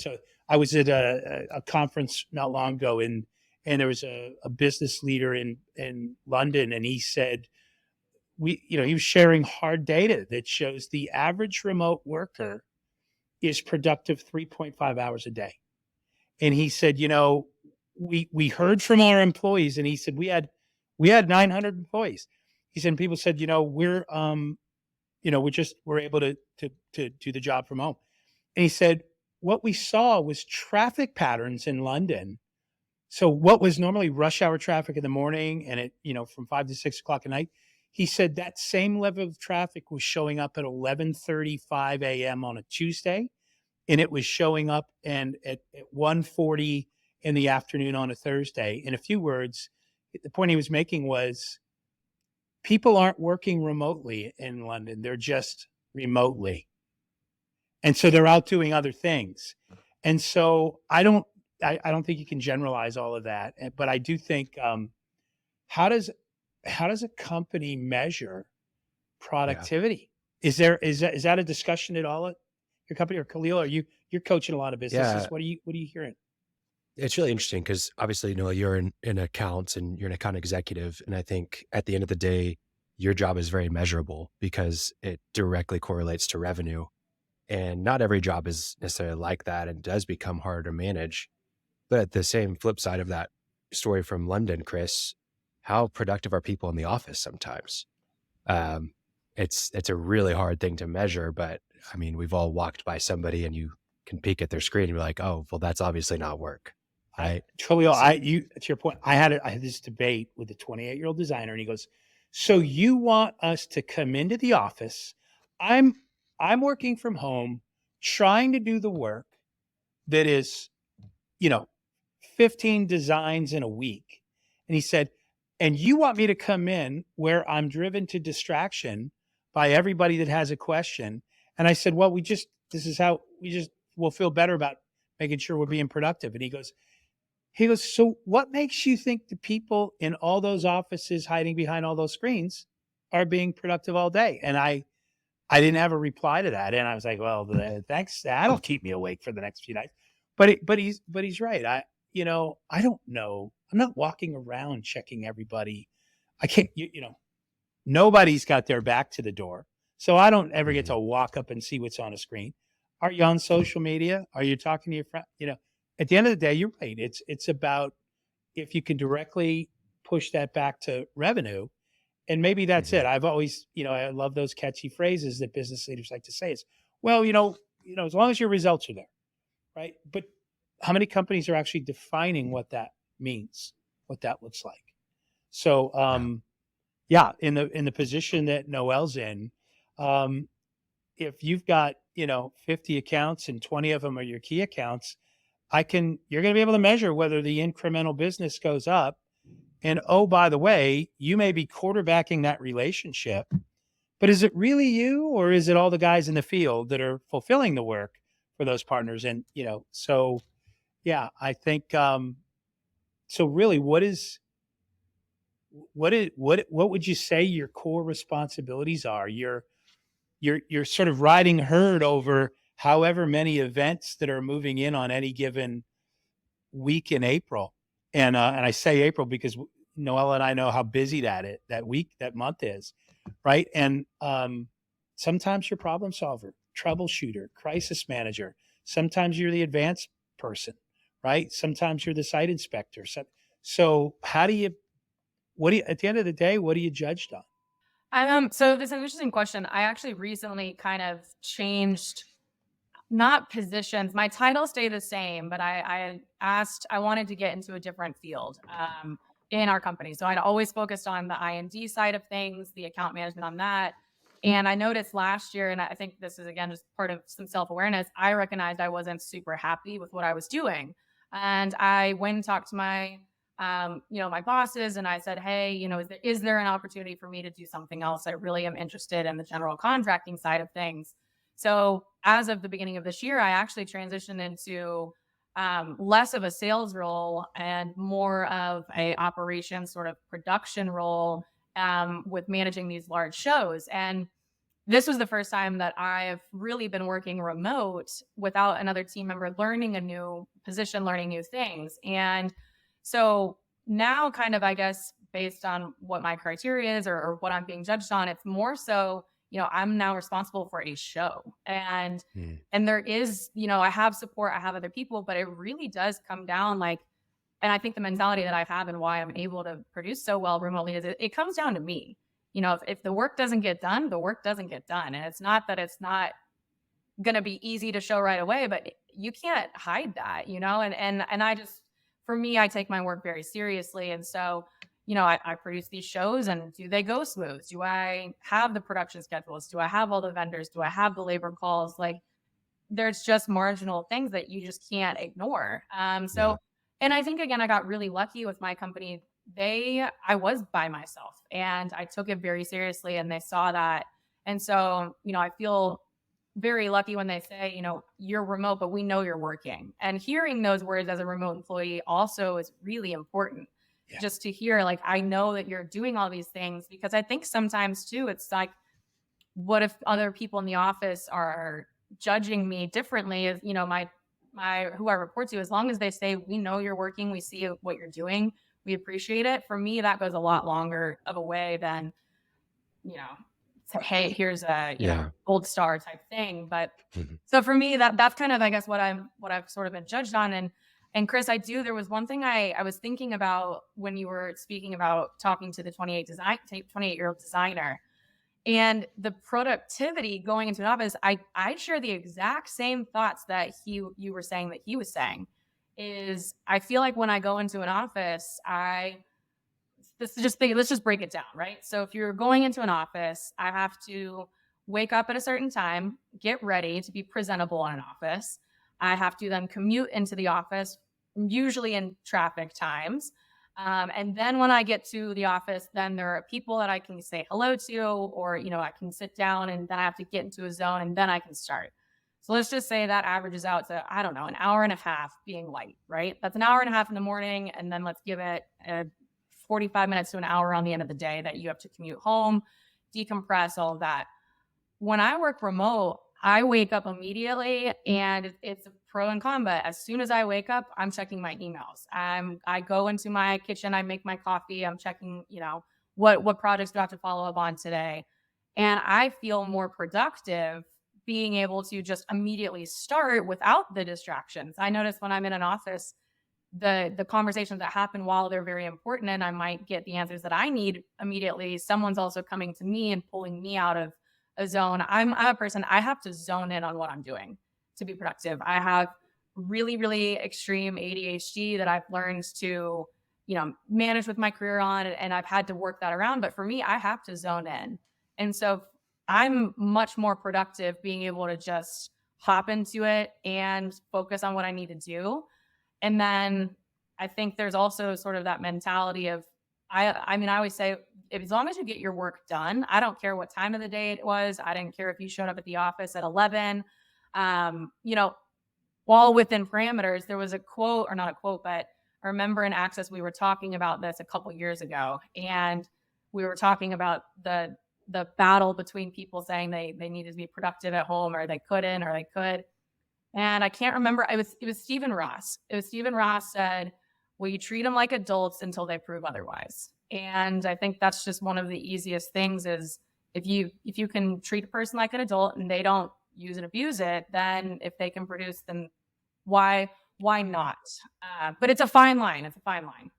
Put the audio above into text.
So I was at a conference not long ago, and there was a business leader in London, and he said he was sharing hard data that shows the average remote worker is productive 3.5 hours a day. And he said, we heard from our employees, and he said we had 900 employees. He said people said, we're able to do the job from home. And he said what we saw was traffic patterns in London. So what was normally rush hour traffic in the morning and from 5 to 6 o'clock at night, he said that same level of traffic was showing up at 11:35 a.m. on a Tuesday, and it was showing up and at 1:40 in the afternoon on a Thursday. In a few words, the point he was making was people aren't working remotely in London. They're just remotely. And so they're out doing other things. And so I don't think you can generalize all of that, but I do think how does a company measure Yeah. productivity? Is that a discussion at all at your company, or Khalil? You're coaching a lot of businesses? Yeah. What are you hearing? It's really interesting because obviously, you're in accounts and you're an account executive. And I think at the end of the day, your job is very measurable because it directly correlates to revenue. And not every job is necessarily like that and does become harder to manage. But at the same flip side of that story from London, Chris, how productive are people in the office sometimes? Um, it's a really hard thing to measure, but I mean, we've all walked by somebody and you can peek at their screen and be like, oh, well, that's obviously not work, right? Khalil, So, to your point, I had this debate with a 28-year-old designer, and he goes, "So you want us to come into the office? I'm I'm working from home, trying to do the work that is, you know, 15 designs in a week." And he said, "And you want me to come in where I'm driven to distraction by everybody that has a question?" And I said, "Well, this is how we just will feel better about making sure we're being productive." And he goes, "So what makes you think the people in all those offices hiding behind all those screens are being productive all day?" And I didn't have a reply to that. And I was like, "Well, thanks. That'll keep me awake for the next few nights." But he's right. I don't know. I'm not walking around checking everybody. I can't, nobody's got their back to the door. So I don't ever get mhm, to walk up and see what's on a screen. Are you on social media? Are you talking to your friend? At the end of the day, you're right. It's about if you can directly push that back to revenue, and maybe that's mhm, it. I've always, I love those catchy phrases that business leaders like to say. Is, well, as long as your results are there, right? But how many companies are actually defining what that means, what that looks like? So, yeah, yeah, in the position that Noelle's in, um, if you've got 50 accounts and 20 of them are your key accounts, you're going to be able to measure whether the incremental business goes up. And oh, by the way, you may be quarterbacking that relationship, but is it really you, or is it all the guys in the field that are fulfilling the work for those partners? And so yeah, I think so. Really, what would you say your core responsibilities are? You're sort of riding herd over however many events that are moving in on any given week in April. And I say April because Noelle and I know how busy that week, that month is, right? And sometimes you're problem solver, troubleshooter, crisis manager. Sometimes you're the advanced person, right? Sometimes you're the site inspector. So how do you? What do you? At the end of the day, what are you judged on? So this is an interesting question. I actually recently kind of changed, not positions. My title stayed the same, but I wanted to get into a different field in our company. So I'd always focused on the I&D side of things, the account management on that. And I noticed last year, and I think this is again just part of some self-awareness, I recognized I wasn't super happy with what I was doing. And I went and talked to my bosses, and I said, hey, is there an opportunity for me to do something else? I really am interested in the general contracting side of things. So as of the beginning of this year, I actually transitioned into less of a sales role and more of a operations sort of production role with managing these large shows. And this was the first time that I've really been working remote without another team member, learning a new position, learning new things. And so now, kind of, I guess, based on what my criteria is, or what I'm being judged on, it's more so, I'm now responsible for a show. Mm. And there is, I have support, I have other people, but it really does come down like, and I think the mentality that I have and why I'm able to produce so well remotely is it comes down to me. If the work doesn't get done, the work doesn't get done. And it's not that it's not going to be easy to show right away, but you can't hide that, and I just, for me, I take my work very seriously. And so, I produce these shows, and do they go smooth? Do I have the production schedules? Do I have all the vendors? Do I have the labor calls? Like, there's just marginal things that you just can't ignore. Yeah. And I think, again, I got really lucky with my company. I was by myself, and I took it very seriously, and they saw that. And so, I feel very lucky when they say, you're remote, but we know you're working. And hearing those words as a remote employee also is really important. Yeah. Just to hear, like, I know that you're doing all these things, because I think sometimes too, it's like, what if other people in the office are judging me differently? As my who I report to, as long as they say, we know you're working, we see what you're doing, we appreciate it. For me, that goes a lot longer of a way than, say, hey, here's a Yeah. gold star type thing. But Mhm. so for me, that's kind of, I guess, what I've sort of been judged on. And Chris, there was one thing I was thinking about when you were speaking about talking to the 28-year-old designer. And the productivity going into an office, I share the exact same thoughts that you were saying that he was saying. Is I feel like when I go into an office, let's just break it down, right? So if you're going into an office, I have to wake up at a certain time, get ready to be presentable in an office. I have to then commute into the office, usually in traffic times. And then when I get to the office, then there are people that I can say hello to, or, I can sit down, and then I have to get into a zone, and then I can start. So let's just say that averages out to, I don't know, an hour and a half being light, right? That's an hour and a half in the morning. And then let's give it 45 minutes to an hour on the end of the day that you have to commute home, decompress, all of that. When I work remote, I wake up immediately, and it's a pro and con. But as soon as I wake up, I'm checking my emails. I go into my kitchen, I make my coffee, I'm checking, what projects do I have to follow up on today. And I feel more productive being able to just immediately start without the distractions. I notice when I'm in an office, the conversations that happen, while they're very important and I might get the answers that I need immediately, someone's also coming to me and pulling me out of a zone. I'm a person, I have to zone in on what I'm doing to be productive. I have really, really extreme ADHD that I've learned to, manage with my career on, and I've had to work that around. But for me, I have to zone in. And so I'm much more productive being able to just hop into it and focus on what I need to do. And then I think there's also sort of that mentality of, I mean, I always say, as long as you get your work done, I don't care what time of the day it was. I didn't care if you showed up at the office at 11. While within parameters, there was a quote, or not a quote, but I remember in Access, we were talking about this a couple years ago, and we were talking about the battle between people saying they needed to be productive at home, or they couldn't, or they could. And I can't remember. It was Stephen Ross. Stephen Ross said, "Well, you treat them like adults until they prove otherwise." And I think that's just one of the easiest things is if you can treat a person like an adult and they don't use and abuse it, then if they can produce, then why not? But it's a fine line. It's a fine line.